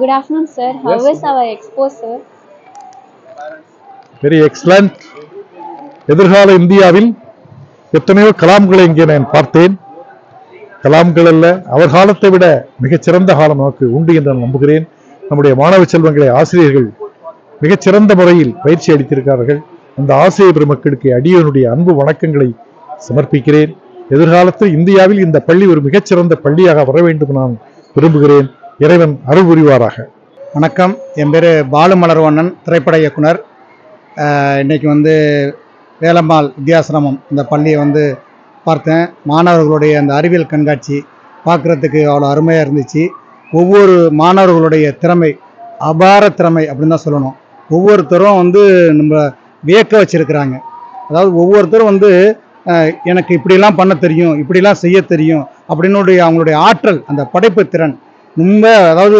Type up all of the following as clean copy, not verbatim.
Good afternoon, sir. How is our expo, sir? Very excellent. எதிர்கால இந்தியாவில் எத்தனையோ கலாம்களை இங்கே நான் பார்த்தேன். கலாம்கள் அல்ல, அவர் காலத்தை விட மிகச்சிறந்த காலம் நமக்கு உண்டு என்று நான் நம்புகிறேன். நம்முடைய மாணவ செல்வங்களை ஆசிரியர்கள் மிகச்சிறந்த முறையில் பயிற்சி அளித்திருக்கிறார்கள். அந்த ஆசிரியர் பெருமக்களுக்கு அடியனுடைய அன்பு வணக்கங்களை சமர்ப்பிக்கிறேன். எதிர்காலத்தில் இந்தியாவில் இந்த பள்ளி ஒரு மிகச்சிறந்த பள்ளியாக வர வேண்டும் நான் விரும்புகிறேன். இறைவன் அருள் புரிவாராக. வணக்கம், என் பேர் பாலுமலர்வண்ணன், திரைப்பட இயக்குனர். இன்றைக்கி வேலம்மாள் வித்யாசிரமம் இந்த பள்ளியை பார்த்தேன். மாணவர்களுடைய அந்த அறிவியல் கண்காட்சி பார்க்குறதுக்கு அவ்வளோ அருமையாக இருந்துச்சு. ஒவ்வொரு மாணவர்களுடைய திறமை அபார திறமை அப்படின்னு தான் சொல்லணும். ஒவ்வொருத்தரும் நம்ம வியக்க வச்சுருக்கிறாங்க. அதாவது ஒவ்வொருத்தரும் எனக்கு இப்படிலாம் பண்ண தெரியும், இப்படிலாம் செய்ய தெரியும் அப்படின்னுடைய அவங்களுடைய ஆற்றல், அந்த படைப்பு திறன் ரொம்ப. அதாவது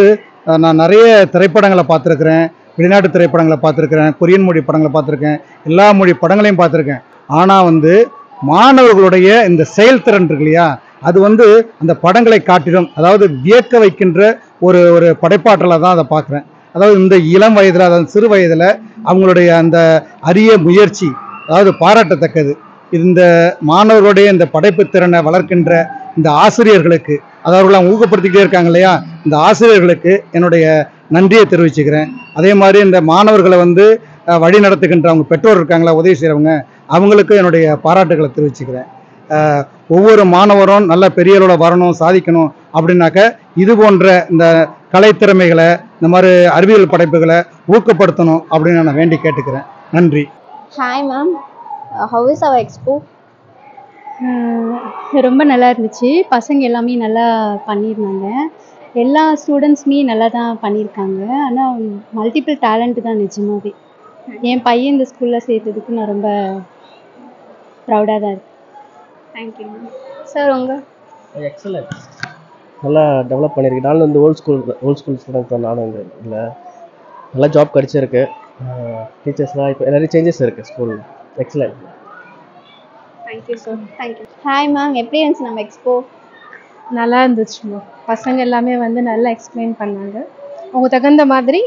நான் நிறைய திரைப்படங்களை பார்த்துருக்குறேன், வெளிநாட்டு திரைப்படங்களை பார்த்துருக்குறேன், கொரியன் மொழி படங்களை பார்த்துருக்கேன், எல்லா மொழி படங்களையும் பார்த்துருக்கேன். ஆனால் மாணவர்களுடைய இந்த செயல்திறன் இருக்கு இல்லையா, அது அந்த படங்களை காட்டிலும் அதாவது வியக்க வைக்கின்ற ஒரு ஒரு படைப்பாற்றலை தான் அதை பார்க்குறேன். அதாவது இந்த இளம் வயதில், அதாவது சிறு வயதில் அவங்களுடைய அந்த அரிய முயற்சி அதாவது பாராட்டத்தக்கது. இந்த மாணவர்களுடைய இந்த படைப்பு திறனை வளர்க்கின்ற இந்த ஆசிரியர்களுக்கு, அதாவது அவங்க ஊக்கப்படுத்திக்கிட்டே இருக்காங்க இல்லையா, இந்த ஆசிரியர்களுக்கு என்னுடைய நன்றியை தெரிவிச்சுக்கிறேன். அதே மாதிரி இந்த மாணவர்களை வழி நடத்துகின்ற அவங்க பெற்றோர் இருக்காங்களா, உதவி செய்கிறவங்க, அவங்களுக்கு என்னுடைய பாராட்டுகளை தெரிவிச்சுக்கிறேன். ஒவ்வொரு மாணவரும் நல்ல பெரிய அளவில் வரணும், சாதிக்கணும் அப்படின்னாக்க இது போன்ற இந்த கலைத்திறமைகளை, இந்த மாதிரி அறிவியல் படைப்புகளை ஊக்கப்படுத்தணும் அப்படின்னு நான் வேண்டி கேட்டுக்கிறேன். நன்றி. Hi, ma'am. How is our expo? ரொம்ப நல்லா இருந்துச்சு. பசங்க எல்லாமே நல்லா பண்ணியிருந்தாங்க. எல்லா ஸ்டூடெண்ட்ஸுமே நல்லா தான் பண்ணியிருக்காங்க. ஆனால் மல்டிபிள் டேலண்ட் தான் நிஜமாவே. என் பையன் இந்த ஸ்கூலில் சேர்த்ததுக்கு நான் ரொம்ப ப்ரௌடாக தான் இருக்கேன். Thank you ma'am. சார் உங்கள் எக்ஸலண்ட், நல்லா டெவலப் பண்ணியிருக்கு. நானும் ஓல்ட் ஸ்கூல் ஸ்டூடெண்ட் தான். நானும் இல்லை, நல்லா ஜாப் கிடச்சிருக்கு. டீச்சர்ஸ்லாம் இப்போ நிறைய சேஞ்சஸ் இருக்குது ஸ்கூலில். Excellent. Thank you sir. Thank you. Hi ma'am, எப்படி இருந்துச்சு நம்ம எக்ஸ்போ? நல்லா இருந்துச்சு மேம். பசங்க எல்லாமே நல்லா எக்ஸ்பிளைன் பண்ணாங்க. அவங்க தகுந்த மாதிரி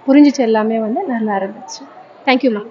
புரிஞ்சிச்சு, எல்லாமே நல்லா இருந்துச்சு. Thank you ma'am.